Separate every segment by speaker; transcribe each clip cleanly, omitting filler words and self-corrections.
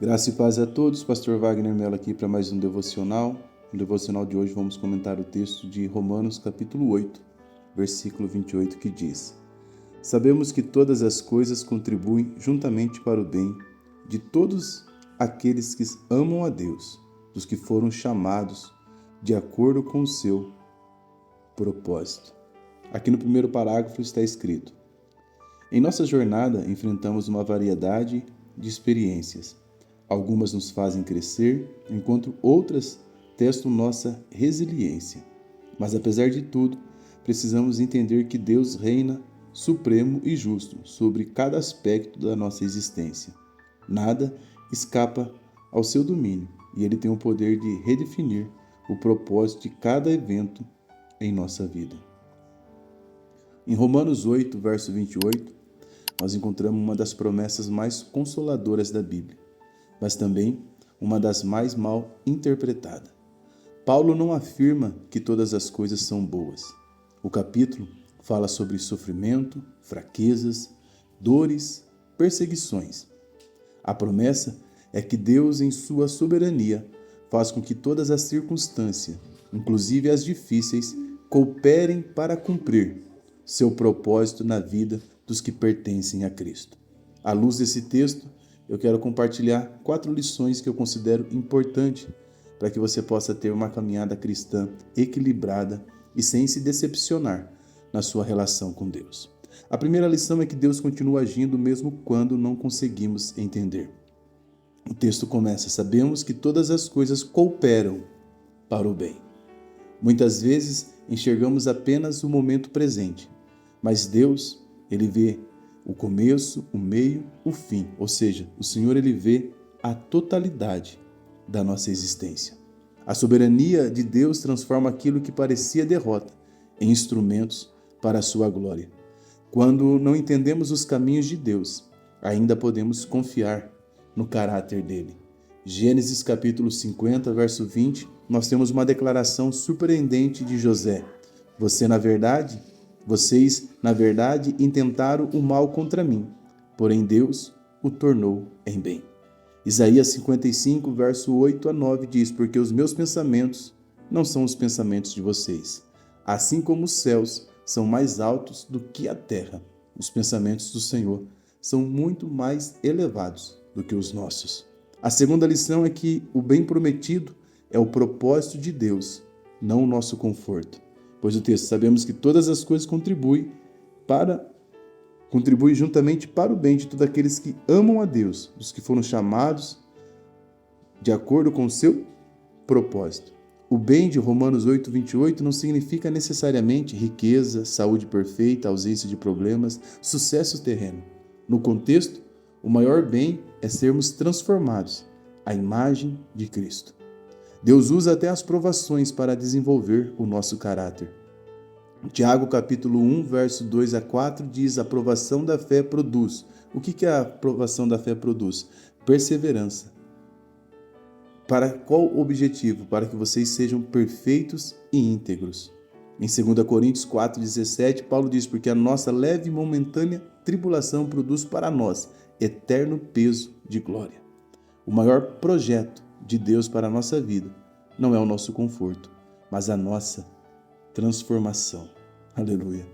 Speaker 1: Graça e paz a todos, Pastor Wagner Mello aqui para mais um devocional. No devocional de hoje vamos comentar o texto de Romanos capítulo 8, versículo 28, que diz: Sabemos que todas as coisas contribuem juntamente para o bem de todos aqueles que amam a Deus, dos que foram chamados de acordo com o seu propósito. Aqui no primeiro parágrafo está escrito: Em nossa jornada enfrentamos uma variedade de experiências. Algumas nos fazem crescer, enquanto outras testam nossa resiliência. Mas apesar de tudo, precisamos entender que Deus reina supremo e justo sobre cada aspecto da nossa existência. Nada escapa ao seu domínio e Ele tem o poder de redefinir o propósito de cada evento em nossa vida. Em Romanos 8, verso 28, nós encontramos uma das promessas mais consoladoras da Bíblia, mas também uma das mais mal interpretadas. Paulo não afirma que todas as coisas são boas. O capítulo fala sobre sofrimento, fraquezas, dores, perseguições. A promessa é que Deus, em sua soberania, faz com que todas as circunstâncias, inclusive as difíceis, cooperem para cumprir seu propósito na vida dos que pertencem a Cristo. À luz desse texto, eu quero compartilhar 4 lições que eu considero importantes para que você possa ter uma caminhada cristã equilibrada e sem se decepcionar na sua relação com Deus. A primeira lição é que Deus continua agindo mesmo quando não conseguimos entender. O texto começa: sabemos que todas as coisas cooperam para o bem. Muitas vezes enxergamos apenas o momento presente, mas Deus, Ele vê o começo, o meio, o fim. Ou seja, o Senhor, Ele vê a totalidade da nossa existência. A soberania de Deus transforma aquilo que parecia derrota em instrumentos para a sua glória. Quando não entendemos os caminhos de Deus, ainda podemos confiar no caráter dele. Gênesis capítulo 50, verso 20, nós temos uma declaração surpreendente de José. Vocês, na verdade, intentaram o mal contra mim, porém Deus o tornou em bem. Isaías 55, verso 8 a 9 diz: Porque os meus pensamentos não são os pensamentos de vocês, assim como os céus são mais altos do que a terra. Os pensamentos do Senhor são muito mais elevados do que os nossos. A segunda lição é que o bem prometido é o propósito de Deus, não o nosso conforto. Pois o texto: sabemos que todas as coisas contribuem juntamente para o bem de todos aqueles que amam a Deus, dos que foram chamados de acordo com o seu propósito. O bem de Romanos 8, 28 não significa necessariamente riqueza, saúde perfeita, ausência de problemas, sucesso terreno. No contexto, o maior bem é sermos transformados à imagem de Cristo. Deus usa até as provações para desenvolver o nosso caráter. Tiago capítulo 1, verso 2 a 4 diz: a provação da fé produz. O que a provação da fé produz? Perseverança. Para qual objetivo? Para que vocês sejam perfeitos e íntegros. Em 2 Coríntios 4,17, Paulo diz: porque a nossa leve e momentânea tribulação produz para nós eterno peso de glória. O maior projeto de Deus para a nossa vida não é o nosso conforto, mas a nossa transformação. Aleluia.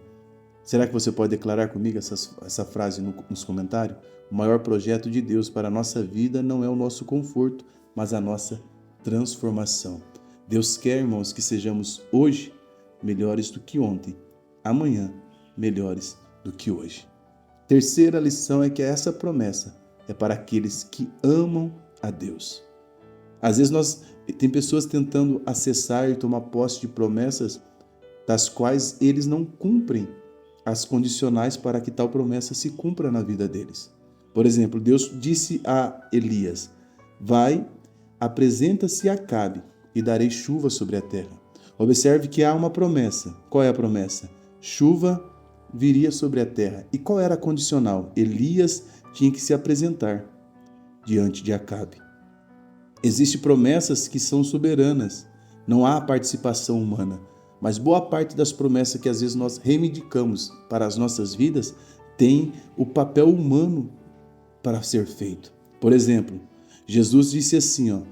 Speaker 1: Será que você pode declarar comigo essa frase nos comentários? O maior projeto de Deus para a nossa vida não é o nosso conforto, mas a nossa transformação. Deus quer, irmãos, que sejamos hoje melhores do que ontem, amanhã melhores do que hoje. Terceira lição é que essa promessa é para aqueles que amam a Deus. Às vezes tem pessoas tentando acessar e tomar posse de promessas das quais eles não cumprem as condicionais para que tal promessa se cumpra na vida deles. Por exemplo, Deus disse a Elias: vai, apresenta-se a Acabe e darei chuva sobre a terra. Observe que há uma promessa. Qual é a promessa? Chuva viria sobre a terra. E qual era a condicional? Elias tinha que se apresentar diante de Acabe. Existem promessas que são soberanas, não há participação humana, mas boa parte das promessas que às vezes nós reivindicamos para as nossas vidas tem o papel humano para ser feito. Por exemplo, Jesus disse assim,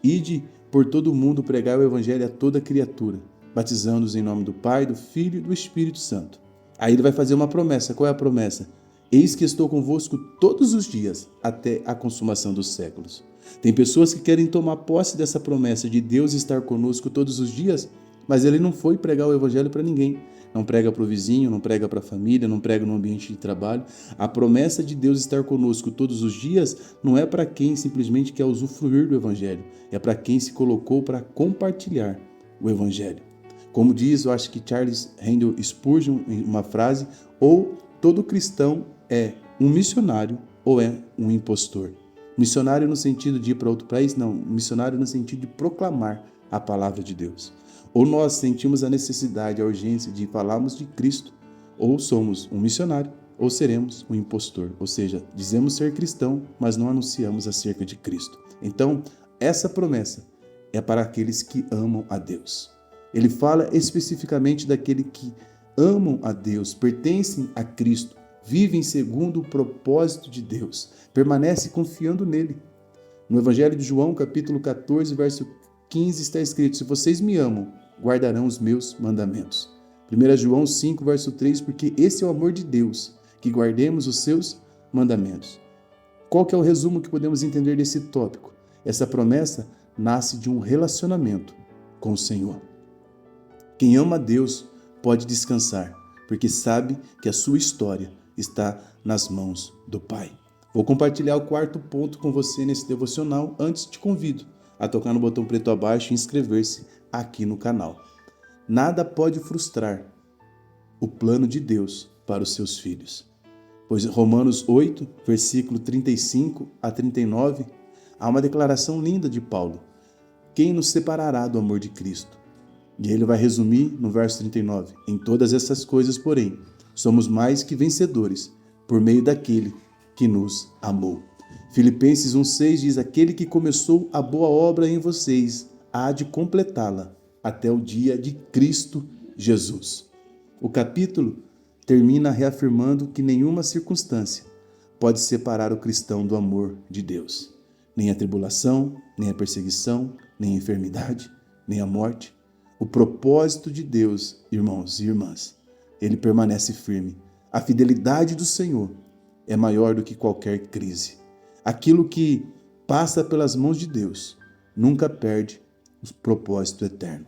Speaker 1: ide por todo o mundo pregar o evangelho a toda criatura, batizando-os em nome do Pai, do Filho e do Espírito Santo. Aí ele vai fazer uma promessa. Qual é a promessa? Eis que estou convosco todos os dias, até a consumação dos séculos. Tem pessoas que querem tomar posse dessa promessa de Deus estar conosco todos os dias, mas ele não foi pregar o evangelho para ninguém. Não prega para o vizinho, não prega para a família, não prega no ambiente de trabalho. A promessa de Deus estar conosco todos os dias não é para quem simplesmente quer usufruir do evangelho, é para quem se colocou para compartilhar o evangelho. Como diz, eu acho que Charles Haddon Spurgeon, em uma frase, ou todo cristão é um missionário ou é um impostor. Missionário no sentido de ir para outro país? Não, missionário no sentido de proclamar a palavra de Deus. Ou nós sentimos a necessidade, a urgência de falarmos de Cristo, ou somos um missionário, ou seremos um impostor. Ou seja, dizemos ser cristão, mas não anunciamos acerca de Cristo. Então, essa promessa é para aqueles que amam a Deus. Ele fala especificamente daqueles que amam a Deus, pertencem a Cristo, vivem segundo o propósito de Deus, permanecem confiando nele. No Evangelho de João, capítulo 14, verso 15, está escrito: se vocês me amam, guardarão os meus mandamentos. 1 João 5, verso 3, porque esse é o amor de Deus, que guardemos os seus mandamentos. Qual que é o resumo que podemos entender desse tópico? Essa promessa nasce de um relacionamento com o Senhor. Quem ama a Deus pode descansar, porque sabe que a sua história está nas mãos do Pai. Vou compartilhar o quarto ponto com você nesse devocional. Antes, te convido a tocar no botão preto abaixo e inscrever-se aqui no canal. Nada pode frustrar o plano de Deus para os seus filhos. Pois em Romanos 8, versículo 35 a 39, há uma declaração linda de Paulo. Quem nos separará do amor de Cristo? E ele vai resumir no verso 39. Em todas essas coisas, porém, somos mais que vencedores por meio daquele que nos amou. Filipenses 1,6 diz: aquele que começou a boa obra em vocês há de completá-la até o dia de Cristo Jesus. O capítulo termina reafirmando que nenhuma circunstância pode separar o cristão do amor de Deus. Nem a tribulação, nem a perseguição, nem a enfermidade, nem a morte. O propósito de Deus, irmãos e irmãs, ele permanece firme. A fidelidade do Senhor é maior do que qualquer crise. Aquilo que passa pelas mãos de Deus nunca perde o propósito eterno.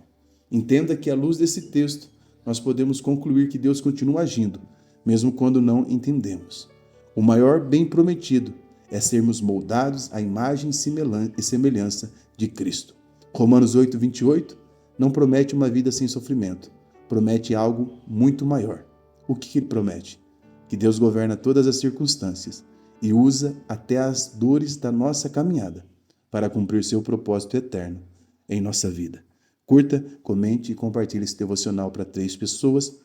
Speaker 1: Entenda que, à luz desse texto, nós podemos concluir que Deus continua agindo, mesmo quando não entendemos. O maior bem prometido é sermos moldados à imagem e semelhança de Cristo. Romanos 8, 28 não promete uma vida sem sofrimento, promete algo muito maior. O que ele promete? Que Deus governa todas as circunstâncias e usa até as dores da nossa caminhada para cumprir seu propósito eterno em nossa vida. Curta, comente e compartilhe esse devocional para 3 pessoas.